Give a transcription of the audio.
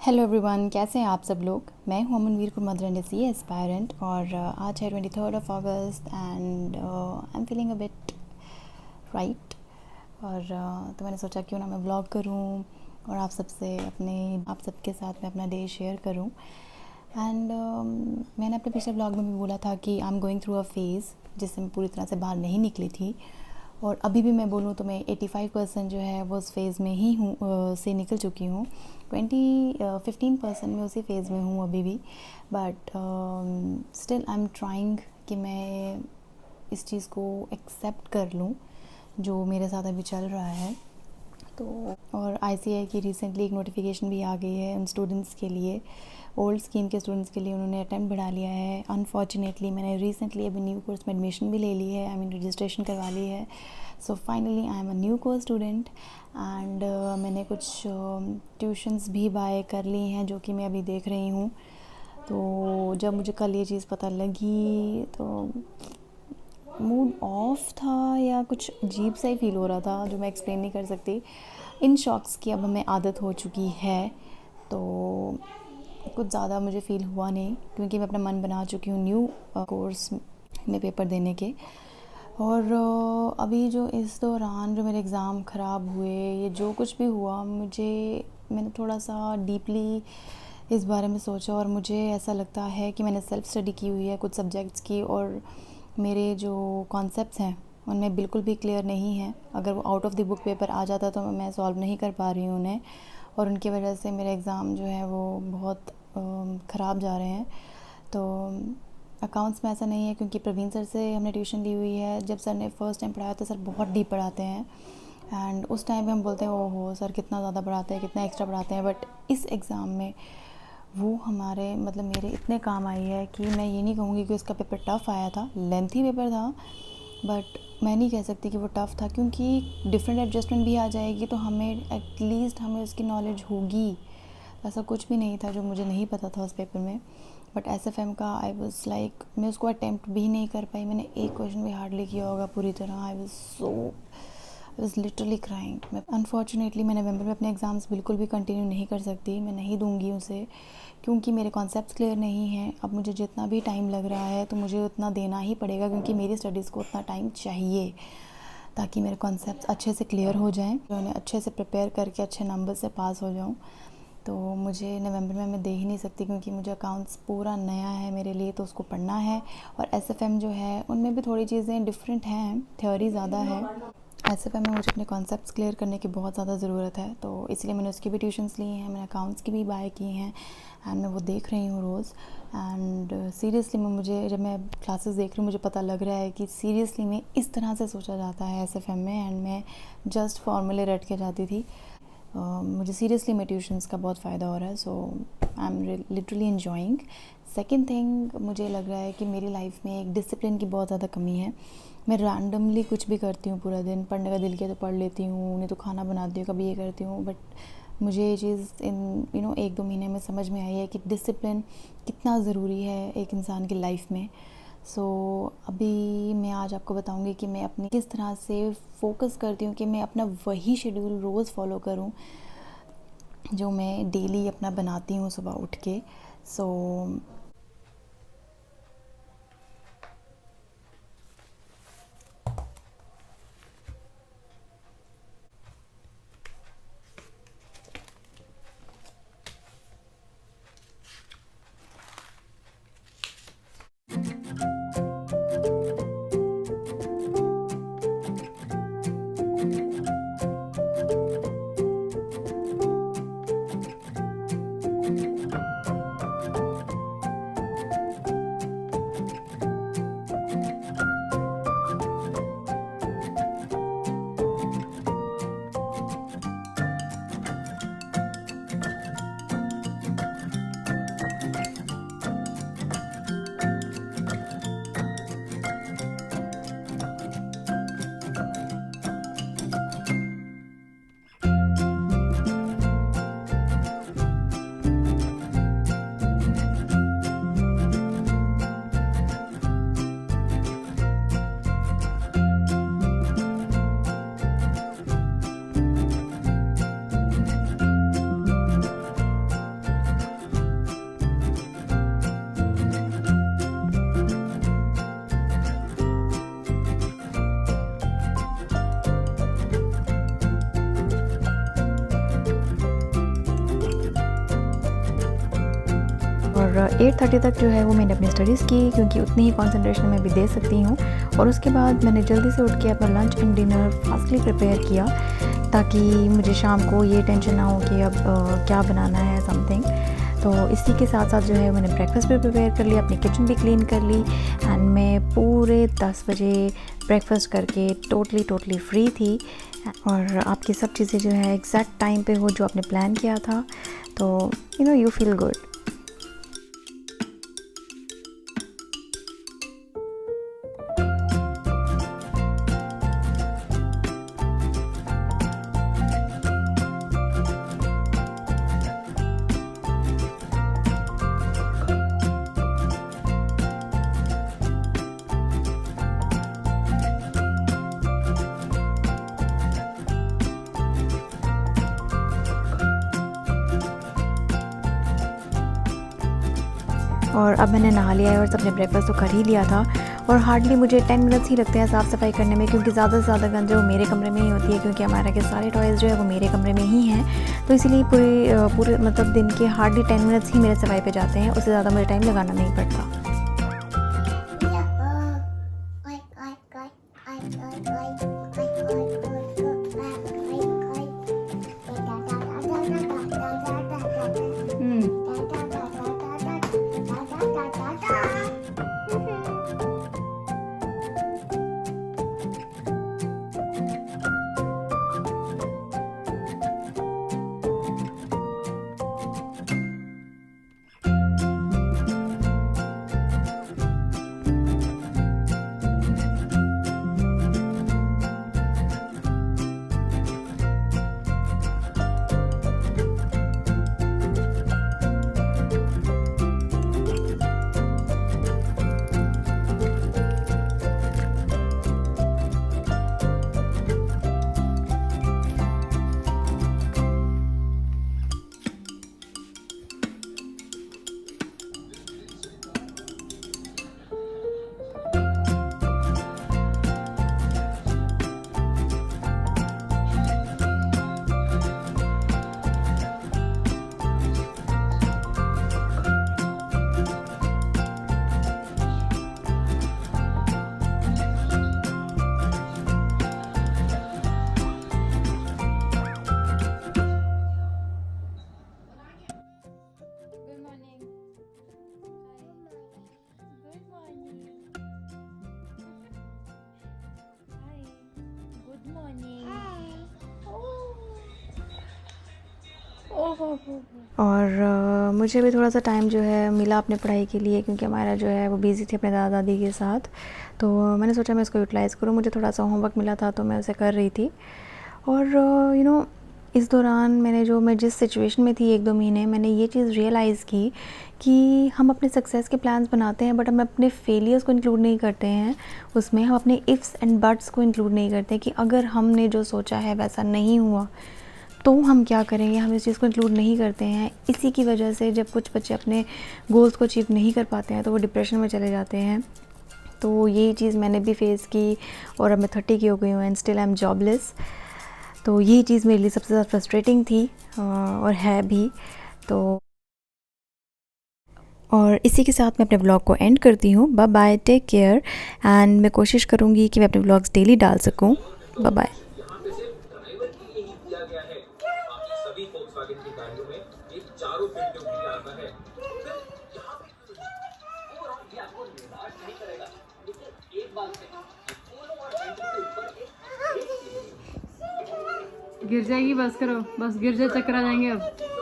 Hello everyone, कैसे हैं आप सब लोग। मैं हूं अमनवीर कुमार सी एस्पायरेंट और आज है 23 अगस्त and I am feeling a bit right. और तो मैंने सोचा क्यों ना मैं व्लॉग करूं और आप सबके साथ में अपना डे शेयर करूं। एंड मैंने अपने पिछले व्लॉग में भी बोला था कि I am going through a phase जिससे मैं पूरी तरह से बाहर नहीं निकली थी। और अभी भी मैं बोलूँ तो मैं 85% जो है वो उस फेज़ में ही से निकल चुकी हूँ। 15% में उसी फेज़ में हूँ अभी भी। But still I am trying कि मैं इस चीज़ को एक्सेप्ट कर लूँ जो मेरे साथ अभी चल रहा है। तो और आईसीएआई की रिसेंटली एक नोटिफिकेशन भी आ गई है उन स्टूडेंट्स के लिए, ओल्ड स्कीम के स्टूडेंट्स के लिए। उन्होंने अटेम्प्ट बढ़ा लिया है। अनफॉर्चुनेटली मैंने रिसेंटली अभी न्यू कोर्स में एडमिशन भी ले ली है, आई मीन रजिस्ट्रेशन करवा ली है। So finally I am a new course student and मैंने कुछ ट्यूशन्स भी बाय कर ली हैं जो कि मैं अभी देख रही हूँ। तो जब मुझे कल ये चीज़ पता लगी तो मूड ऑफ था या कुछ अजीब सा ही फील हो रहा था जो मैं एक्सप्लेन नहीं कर सकती। इन शॉक्स की अब हमें आदत हो चुकी है तो कुछ ज़्यादा मुझे फ़ील हुआ नहीं, क्योंकि मैं अपना मन बना चुकी हूँ न्यू कोर्स में पेपर देने के। और अभी जो इस दौरान जो मेरे एग्ज़ाम ख़राब हुए, ये जो कुछ भी हुआ, मैंने थोड़ा सा डीपली इस बारे में सोचा और मुझे ऐसा लगता है कि मैंने सेल्फ़ स्टडी की हुई है कुछ सब्जेक्ट्स की, और मेरे जो कॉन्सेप्ट्स हैं उनमें बिल्कुल भी क्लियर नहीं है। अगर वो out of the book paper आ जाता तो मैं सॉल्व नहीं कर पा रही हूँ उन्हें, और उनकी वजह से मेरे एग्ज़ाम जो है वो बहुत ख़राब जा रहे हैं। तो अकाउंट्स में ऐसा नहीं है, क्योंकि प्रवीण सर से हमने ट्यूशन ली हुई है। जब सर ने फ़र्स्ट टाइम पढ़ाया तो सर बहुत डीप पढ़ाते हैं एंड उस टाइम पे हम बोलते हैं ओहो सर कितना ज़्यादा पढ़ाते हैं, कितना एक्स्ट्रा पढ़ाते हैं। बट इस एग्ज़ाम में वो हमारे मतलब मेरे इतने काम आई है कि मैं ये नहीं कहूँगी कि उसका पेपर टफ़ आया था। लेंथी पेपर था बट मैं नहीं कह सकती कि वो टफ़ था, क्योंकि डिफरेंट एडजस्टमेंट भी आ जाएगी तो हमें एटलीस्ट हमें उसकी नॉलेज होगी। ऐसा कुछ भी नहीं था जो मुझे नहीं पता था उस पेपर में। बट एसएफएम का आई वाज लाइक मैं उसको अटेम्प्ट भी नहीं कर पाई। मैंने एक क्वेश्चन भी हार्डली किया होगा पूरी तरह। I was literally crying. मैं अनफॉर्चुनेटली मैं नवंबर में अपने एग्ज़ाम्स बिल्कुल भी कंटिन्यू नहीं कर सकती, मैं नहीं दूंगी उसे, क्योंकि मेरे कॉन्सेप्ट्स क्लियर नहीं हैं। अब मुझे जितना भी टाइम लग रहा है तो मुझे उतना देना ही पड़ेगा, क्योंकि मेरी स्टडीज़ को उतना टाइम चाहिए ताकि मेरे कॉन्सेप्ट्स अच्छे से क्लियर हो जाएं, मैं उन्हें अच्छे से प्रिपेयर करके अच्छे नंबर से पास हो जाऊं। तो मुझे नवंबर में मैं दे ही नहीं सकती, क्योंकि मुझे अकाउंट्स पूरा नया है मेरे लिए, तो उसको पढ़ना है। और एसएफएम जो है उनमें भी थोड़ी चीज़ें डिफरेंट हैं, थ्योरी ज़्यादा है। एसएफएम में मुझे अपने कॉन्सेप्ट्स क्लियर करने की बहुत ज़्यादा ज़रूरत है, तो इसलिए मैंने उसकी भी ट्यूशन्स ली हैं, मैंने अकाउंट्स की भी बाय की हैं एंड मैं वो देख रही हूँ रोज़। एंड सीरियसली जब मैं क्लासेस देख रही हूँ मुझे पता लग रहा है कि सीरियसली में इस तरह से सोचा जाता है एसएफएम में, एंड मैं जस्ट फॉर्मूले रट के जाती थी। मुझे सीरियसली में ट्यूशन्स का बहुत फ़ायदा हो रहा है। So I am literally enjoying. Second thing, मुझे लग रहा है कि मेरी लाइफ में एक डिसिप्लिन की बहुत ज़्यादा कमी है। मैं रैंडमली कुछ भी करती हूँ पूरा दिन, पढ़ने का दिल किया तो पढ़ लेती हूँ, नहीं तो खाना बनाती हूँ, कभी ये करती हूँ। बट मुझे ये चीज़ इन 1-2 महीने में समझ में आई है कि डिसिप्लिन कितना ज़रूरी है एक इंसान की लाइफ में। सो अभी मैं आज आपको बताऊंगी कि मैं अपनी किस तरह से फ़ोकस करती हूँ कि मैं अपना वही शेड्यूल रोज़ फॉलो करूँ जो मैं डेली अपना बनाती हूँ सुबह उठ के। सो 8:30 तक जो है वो मैंने अपनी स्टडीज़ की, क्योंकि उतनी ही कंसंट्रेशन मैं भी दे सकती हूँ। और उसके बाद मैंने जल्दी से उठ के अपना lunch and dinner fastly prepare किया, ताकि मुझे शाम को ये टेंशन ना हो कि अब क्या बनाना है समथिंग। तो इसी के साथ साथ जो है मैंने ब्रेकफास्ट भी प्रिपेयर कर लिया, अपनी किचन भी क्लीन कर ली, एंड मैं पूरे 10 बजे ब्रेकफास्ट करके टोटली फ्री थी। और आपकी सब चीज़ें जो है एग्जैक्ट टाइम पे हो जो आपने प्लान किया था, तो यू फील गुड। और अब मैंने नहा लिया है और सबने ब्रेकफास्ट तो कर ही लिया था। और हार्डली मुझे 10 मिनट्स ही लगते हैं साफ़ सफाई करने में, क्योंकि ज़्यादा से ज़्यादा गंद जो मेरे कमरे में ही होती है, क्योंकि हमारा के सारे टॉयज़ जो है वो मेरे कमरे में ही हैं। तो इसीलिए पूरे मतलब दिन के हार्डली 10 मिनट्स ही मेरे सफाई पे जाते हैं, उससे ज़्यादा मुझे टाइम लगाना नहीं पड़ता। और मुझे भी थोड़ा सा टाइम जो है मिला अपने पढ़ाई के लिए, क्योंकि हमारा जो है वो बिज़ी थे अपने दादा दादी के साथ। तो मैंने सोचा मैं इसको यूटिलाइज़ करूँ, मुझे थोड़ा सा होमवर्क मिला था तो मैं उसे कर रही थी। और इस दौरान मैं जिस सिचुएशन में थी 1-2 महीने, मैंने ये चीज़ रियलाइज़ की कि हम अपने सक्सेस के प्लान्स बनाते हैं, बट हम अपने फेलियर्स को इंक्लूड नहीं करते हैं उसमें। हम अपने इफ़्स एंड बट्स को इंक्लूड नहीं करते कि अगर हमने जो सोचा है वैसा नहीं हुआ तो हम क्या करेंगे, हम इस चीज़ को इंक्लूड नहीं करते हैं। इसी की वजह से जब कुछ बच्चे अपने गोल्स को अचीव नहीं कर पाते हैं तो वो डिप्रेशन में चले जाते हैं। तो यही चीज़ मैंने भी फेस की, और अब मैं 30 की हो गई हूँ and still I am jobless. तो यही चीज़ मेरे लिए सबसे ज़्यादा फ्रस्ट्रेटिंग थी और है भी। और इसी के साथ मैं अपने व्लॉग को एंड करती हूँ। Bye bye, take care, and मैं कोशिश करूँगी कि मैं अपने व्लॉग्स डेली डाल सकूँ। Bye bye. गिर जाएगी, बस करो, बस गिर जाए चक्कर आ जाएंगे अब।